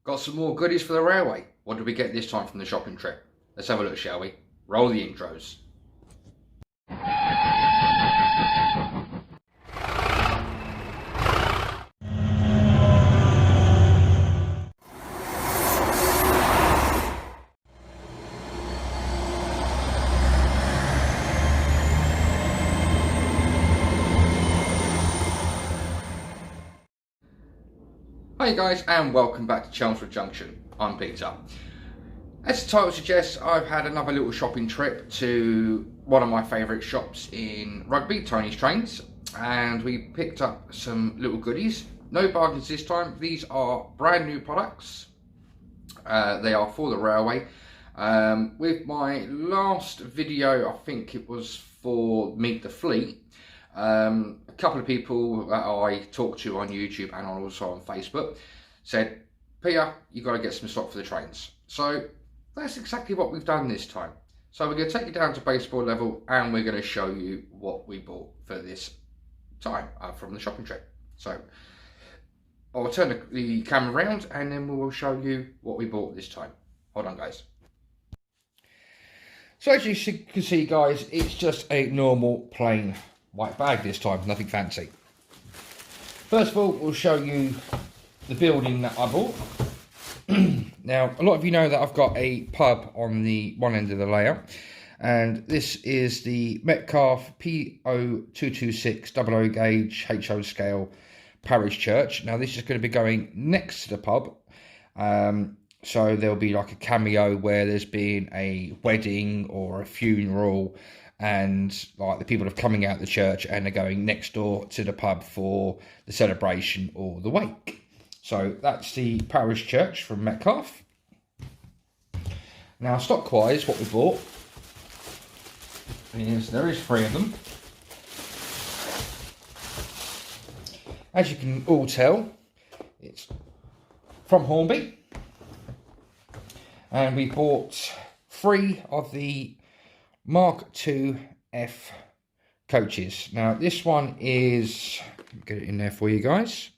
Got some more goodies for the railway. What did we get this time from the shopping trip? Let's have a look, shall we? Roll the intros. Hey guys, and welcome back to Chelmswood Junction. I'm Peter. As the title suggests, I've had another little shopping trip to one of my favourite shops in Rugby, Tony's Trains, and we picked up some little goodies. No bargains this time. These are brand new products. They are for the railway. With my last video, I think it was for Meet the Fleet, a couple of people that I talked to on YouTube and also on Facebook said, Peter, you've got to get some stock for the trains. So that's exactly what we've done this time. So we're going to take you down to baseball level and we're going to show you what we bought for this time from the shopping trip. So I'll turn the camera around and then we will show you what we bought this time. Hold on, guys. So as you can see, guys, it's just a normal plain white bag this time, nothing fancy. First of all, we'll show you the building that I bought. Now, a lot of you know that I've got a pub on the one end of the layout, and this is the Metcalfe P0226 00 gauge HO scale parish church. Now, this is going to be going next to the pub, so there'll be like a cameo where there's been a wedding or a funeral, and like the people are coming out of the church and they're going next door to the pub for the celebration or the wake. So that's the parish church from Metcalfe. Now, stock-wise, what we bought is there is 3 of them. As you can all tell, it's from Hornby, and we bought 3 of the Mark II F coaches. Now this one is, let me get it in there for you guys,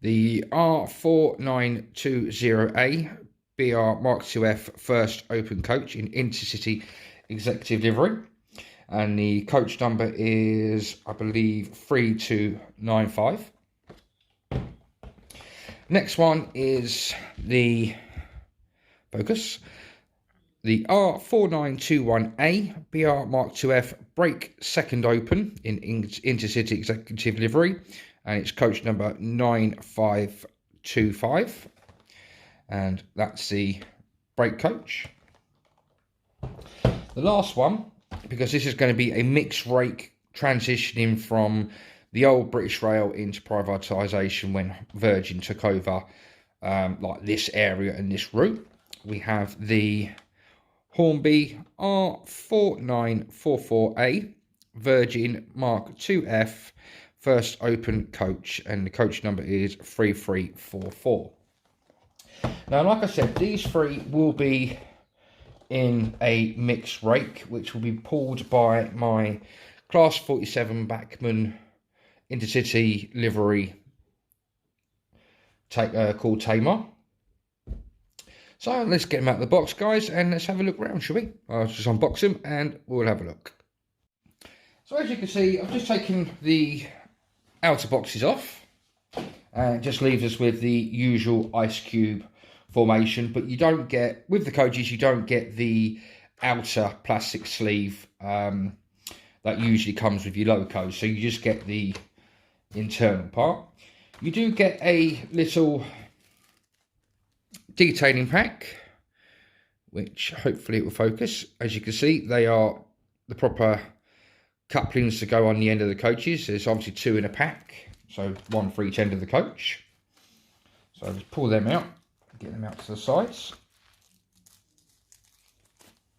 the R4920A BR Mark II F first open coach in Intercity executive livery, and the coach number is, I believe, 3295. Next one is the focus, the R4921A BR Mark II F brake second open in Intercity executive livery, and it's coach number 9525, and that's the brake coach. The last one, because this is going to be a mixed rake transitioning from the old British Rail into privatisation when Virgin took over like this area and this route, we have the Hornby R4944A Virgin Mark II F first open coach, and the coach number is 3344. Now, like I said, these 3 will be in a mixed rake, which will be pulled by my Class 47 Backman Intercity livery called Tamar. So let's get them out of the box, guys, and let's have a look around, shall we? I'll just unbox them and we'll have a look. So as you can see, I've just taken the outer boxes off, and it just leaves us with the usual ice cube formation, but you don't get, with the coaches, you don't get the outer plastic sleeve that usually comes with your locos, so you just get the internal part. You do get a little detailing pack, which hopefully it will focus. As you can see, they are the proper couplings to go on the end of the coaches. There's obviously 2 in a pack, so 1 for each end of the coach. So I'll just pull them out, get them out to the sides.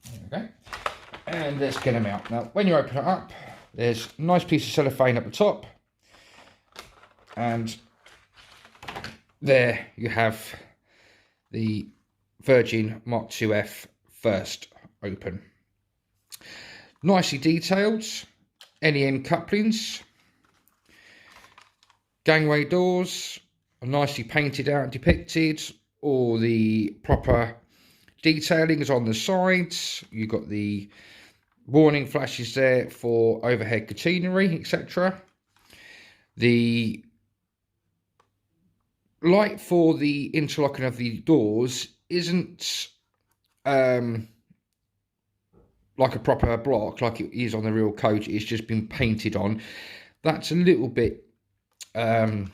There we go. And let's get them out. Now, when you open it up, there's a nice piece of cellophane at the top, and there you have the Virgin Mark II F first open. Nicely detailed, NEM couplings, gangway doors, nicely painted out and depicted. All the proper detailing is on the sides. You've got the warning flashes there for overhead catenary, etc. The light for the interlocking of the doors isn't like a proper block like it is on the real coach. It's just been painted on. That's a little bit of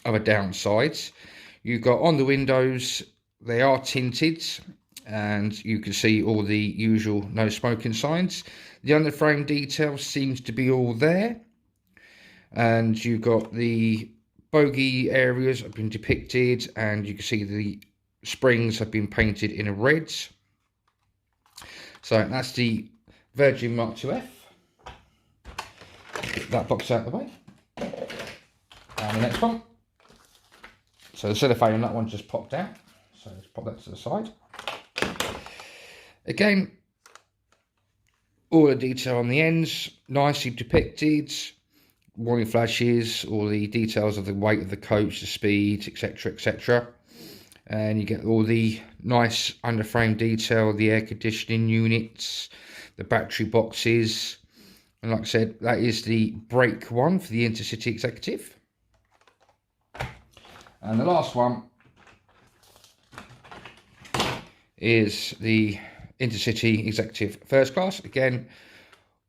a downside. You've got on the windows, they are tinted, and you can see all the usual no smoking signs. The underframe detail seems to be all there, and you've got the bogey areas have been depicted, and you can see the springs have been painted in a red. So that's the Virgin Mark 2F. Get that box out of the way. And the next one. So the cellophane on that one just popped out. So let's pop that to the side. Again, all the detail on the ends, nicely depicted. Warning flashes, all the details of the weight of the coach, the speed, etc, etc. And you get all the nice underframe detail, the air conditioning units, the battery boxes. And like I said, that is the brake one for the Intercity Executive. And the last one is the Intercity Executive First Class. Again,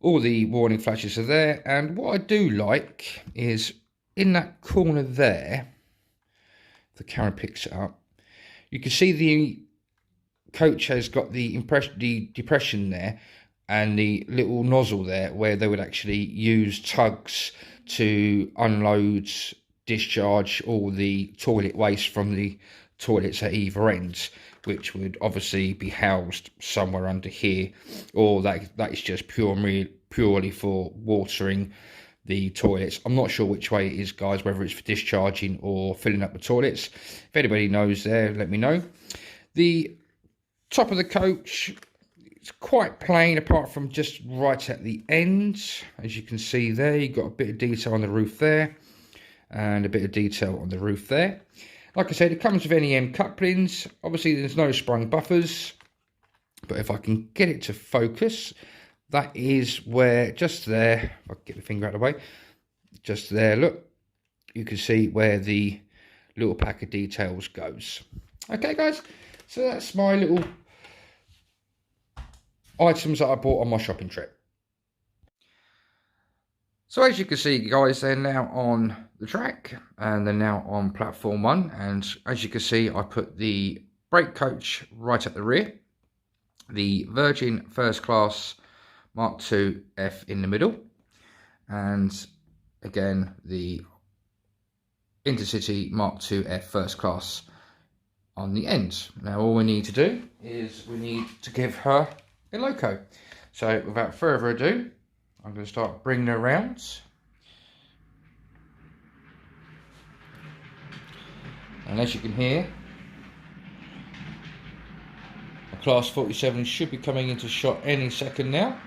all the warning flashes are there. And what I do like is in that corner there, if the camera picks it up, you can see the coach has got the depression there and the little nozzle there where they would actually use tugs to unload, discharge all the toilet waste from the toilets at either ends, which would obviously be housed somewhere under here, or that is just purely for watering the toilets. I'm not sure which way it is, guys, whether it's for discharging or filling up the toilets. If anybody knows there, let me know. The top of the coach, it's quite plain apart from just right at the end. As you can see there, you've got a bit of detail on the roof there and a bit of detail on the roof there. Like I said, it comes with NEM couplings. Obviously, there's no sprung buffers, but if I can get it to focus, that is where, just there, if I can get the finger out of the way, just there, look, you can see where the little pack of details goes. Okay, guys, so that's my little items that I bought on my shopping trip. So as you can see, guys, they're now on the track and they're now on platform 1. And as you can see, I put the brake coach right at the rear, the Virgin First Class Mark II F in the middle, and again the Intercity Mark II F First Class on the end. Now all we need to do is we need to give her a loco. So without further ado, I'm going to start bringing her around. And as you can hear, a Class 47 should be coming into shot any second now.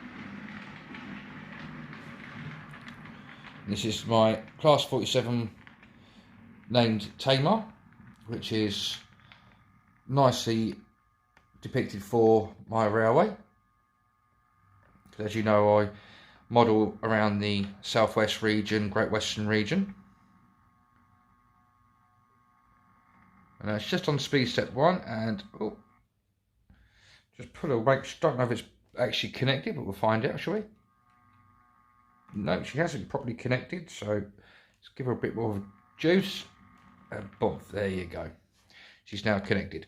This is my Class 47 named Tamar, which is nicely depicted for my railway. As you know, I model around the Southwest region, Great Western region. And it's just on speed step 1, and just put her away. Don't know if it's actually connected, but we'll find out, shall we? No, she hasn't properly connected, so let's give her a bit more juice. And boom, there you go. She's now connected.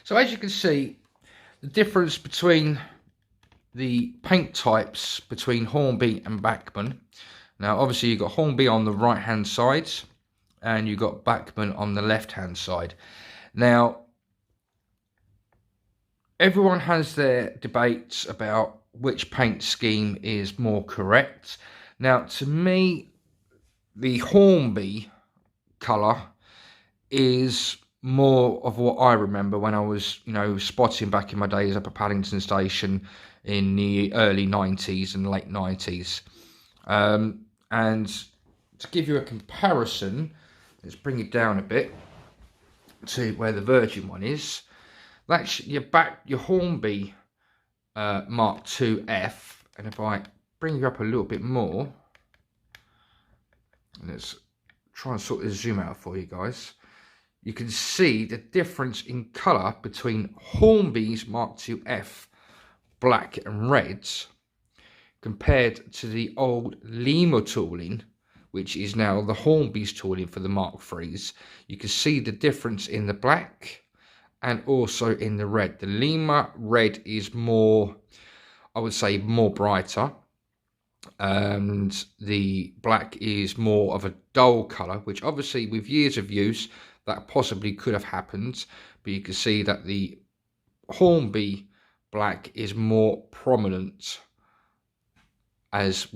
So as you can see, the difference between the paint types between Hornby and Bachmann. Now obviously you've got Hornby on the right hand side and you've got Bachmann on the left hand side. Now everyone has their debates about which paint scheme is more correct. Now to me, the Hornby colour is more of what I remember when I was, spotting back in my days up at Paddington Station in the early 90s and late 90s. And to give you a comparison, let's bring it down a bit to where the Virgin one is. That's your Hornby Mark II F. And if I bring you up a little bit more, let's try and sort this zoom out for you guys. You can see the difference in colour between Hornby's Mark II F black and reds compared to the old Lima tooling, which is now the Hornby's tooling for the Mark IIIs. You can see the difference in the black and also in the red. The Lima red is more, I would say, more brighter, and the black is more of a dull colour, which obviously with years of use that possibly could have happened, but you can see that the Hornby black is more prominent, as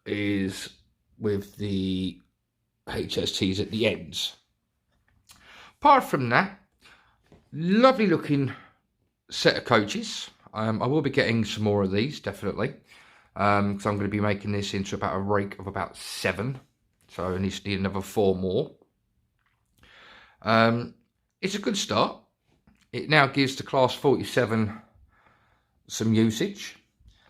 is with the HSTs at the ends. Apart from that, lovely looking set of coaches. I will be getting some more of these, definitely, because I'm going to be making this into about a rake of about 7, so I need another 4 more. It's a good start. It now gives the Class 47 some usage.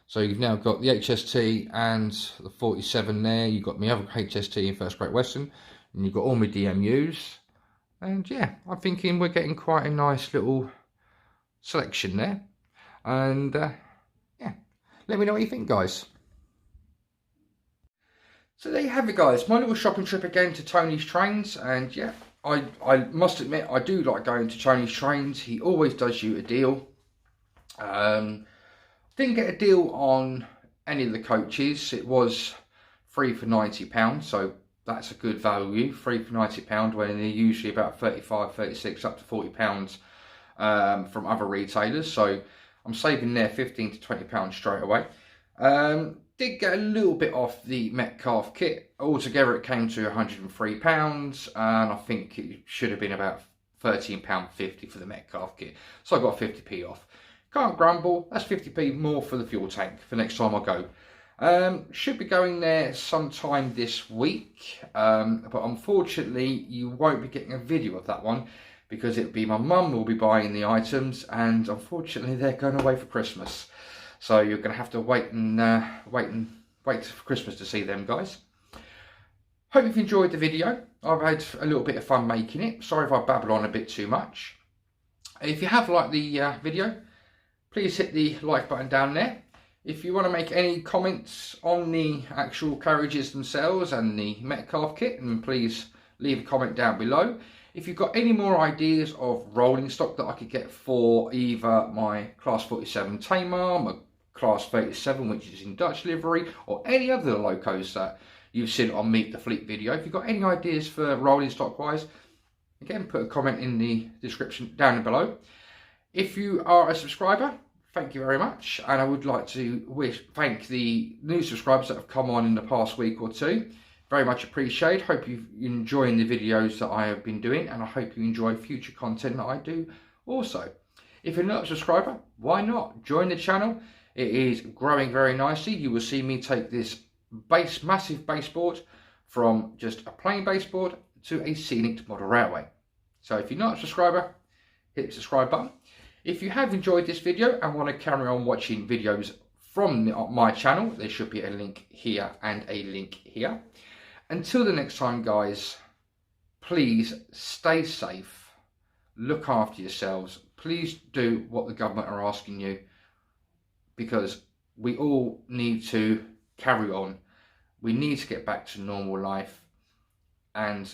So you've now got the HST and the 47 there. You've got my other HST in First Great Western, and you've got all my DMUs. And yeah, I'm thinking we're getting quite a nice little selection there. And yeah, let me know what you think, guys. So there you have it, guys. My little shopping trip again to Tony's Trains. And yeah, I must admit, I do like going to Tony's Trains. He always does you a deal. Didn't get a deal on any of the coaches. It was 3 for £90, so that's a good value. 3 for £90 when they're usually about 35, 36, up to £40 from other retailers. So I'm saving there £15 to £20 straight away. Did get a little bit off the Metcalf kit. Altogether it came to £103, and I think it should have been about £13.50 for the Metcalf kit. So I got 50p off. Can't grumble. That's 50p more for the fuel tank for next time I go. Should be going there sometime this week, but unfortunately you won't be getting a video of that one because it'll be my mum will be buying the items, and unfortunately they're going away for Christmas. So you're going to have to wait for Christmas to see them, guys. Hope you've enjoyed the video. I've had a little bit of fun making it. Sorry if I babble on a bit too much. If you have liked the video, please hit the like button down there. If you want to make any comments on the actual carriages themselves and the Metcalf kit, then please leave a comment down below. If you've got any more ideas of rolling stock that I could get for either my Class 47 Tamar, my Class 37, which is in Dutch livery, or any other locos that you've seen on Meet the Fleet video, if you've got any ideas for rolling stock wise, again, put a comment in the description down below. If you are a subscriber, thank you very much, and I would like to thank the new subscribers that have come on in the past week or two. Very much appreciated. Hope you're enjoying the videos that I have been doing, and I hope you enjoy future content that I do also. If you're not a subscriber, why not? Join the channel. It is growing very nicely. You will see me take this massive baseboard from just a plain baseboard to a scenic model railway. So if you're not a subscriber, hit the subscribe button. If you have enjoyed this video and want to carry on watching videos from my channel, there should be a link here and a link here. Until the next time, guys, please stay safe, look after yourselves. Please do what the government are asking you, because we all need to carry on. We need to get back to normal life, and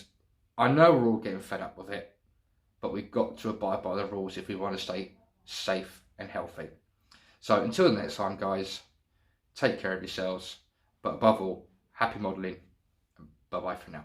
I know we're all getting fed up with it, but we've got to abide by the rules if we want to stay safe and healthy. So until the next time, guys, take care of yourselves, but above all, happy modelling, and bye bye for now.